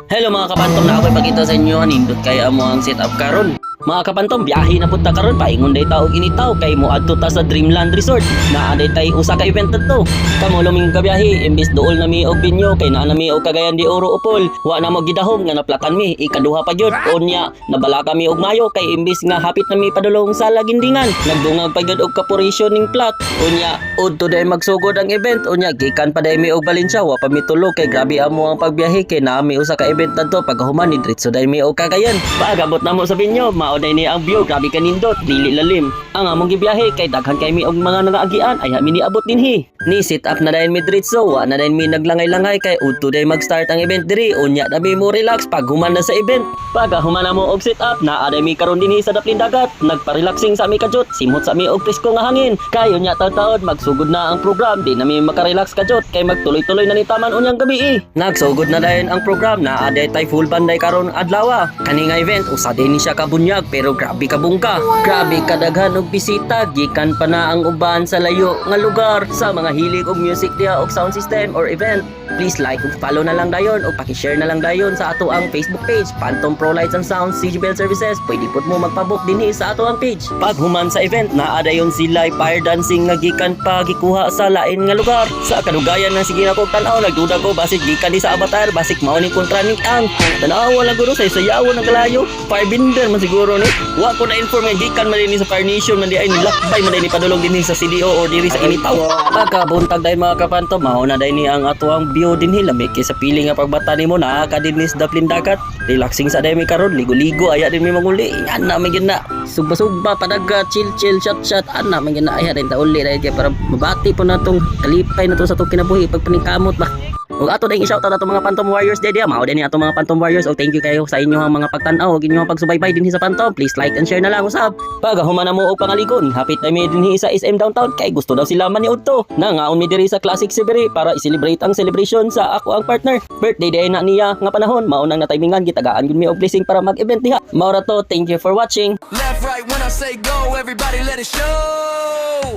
Hello mga kapantom, na ako'y pakita sa inyo nindot kay amo ang setup karon. Mga kapantom, biyahe na punta karon, paingon day taog initaw kay mo adto ta sa Dreamland Resort. Naa day tay usa ka event to. Kamo luming kabiyahe, imbis duol na mi og binyo kay naa na mi og Cagayan de Oro Upol. Wa na mo gidahom nga naplatan mi, ikaduha pa gyud. Unya, nabala kami og mayo kay imbis nga hapit na mi padulong sa Lagindingan. Nagdungag pa gyud og kaporisyon ning plot. Unya, udto day magsugod ang event. Unya, gikan pa day mi og Valencia, wa pa mi tulo kay grabe amo ang pagbiyahe kay naa mi usa ka event nadto pagkahuman ni diretso day mi og Cagayan. Paagabot na mo sa binyo, mao day ni ang view, grabe kanindot, dili lalim. Ang among gibiyahe kay daghan kay mi og mga nagaagian ay mi niabot dinhi. Ni sit up na dayon mi diretso, wa na dayon mi naglangay-langay kay udto day mag-start ang event diri. Unya na mi mo relax pag human na sa event. Pagkahuman na mo og sit up, naa day mi karon dinhi sa daplin dagat, nagpa-relaxing sa mi kajot, simot sa mi og presko nga hangin. Kay unya taon-taon magsugod na ang program, di na mi makarelax kajot kay magtuloy-tuloy na ni taman unyang gabi. Nagsugod na dayon ang program, naa day tay full banday karon adlaw. Kani nga event usa din ni siya kabunyag pero grabe ka bungka. Grabe kadaghan og bisita, gikan pa na ang uban sa layo nga lugar. Sa mga hilig og music diha og sound system or event, please like ug follow na lang dayon o paki-share na lang dayon sa ato ang Facebook page, Phantom Pro Lights and Sounds CG Bell Services. Pwede pud mo magpabook dinhi sa ato ang page. Pag human sa event, naa dayon sila fire dancing nga gikan pa gikuha sa lain nga lugar. Sa kadugayan nga sige na kog tan-aw, nagduda ko basig gikan di sa Avatar, basig mao ni kontra ni ang tanawa lang guro sa sayawon ng kalayo. Firebender man siguro ni. Wa ko na inform nga gikan man dinhi sa Fire Nation man di ay nilakbay man dinhi padulong dinhi sa CDO or diri sa Initaw. Pagkabuntag dayon mga kapanto, mao na dayon ni ang ato ang view dinhi, lamig kay sa pili nga pagbata nimo naa ka dinhi sa daplin dagat. Relaxing sa dayon mi karon, ligo-ligo aya din mi manguli. Ana man gyud na. Sugba-sugba padaga, chill-chill, shot-shot. Ana man gyud na aya din ta uli dayon kay para mabati po natong kalipay na to sa tong kinabuhi pag paningkamot ba. Ug ato ding i-shoutout ato mga Phantom Warriors dia mao din ni ato mga Phantom Warriors. Og thank you kayo sa inyo mga pagtan-aw ug inyong pagsubaybay dinhi sa Phantom. Please like and share na lang usab. Pagahuman na mo og pangaligon, hapit na mi dinhi sa SM downtown kay gusto daw sila man ni udto. Nangaon mi diri sa Classic Sibiri para i-celebrate ang celebration sa ako ang partner. Birthday day na niya nga panahon, mao nang natimingan gitagaan gud mi og blessing para mag-event diha. Mao ra to, thank you for watching. Left, right, when I say go, everybody let it show.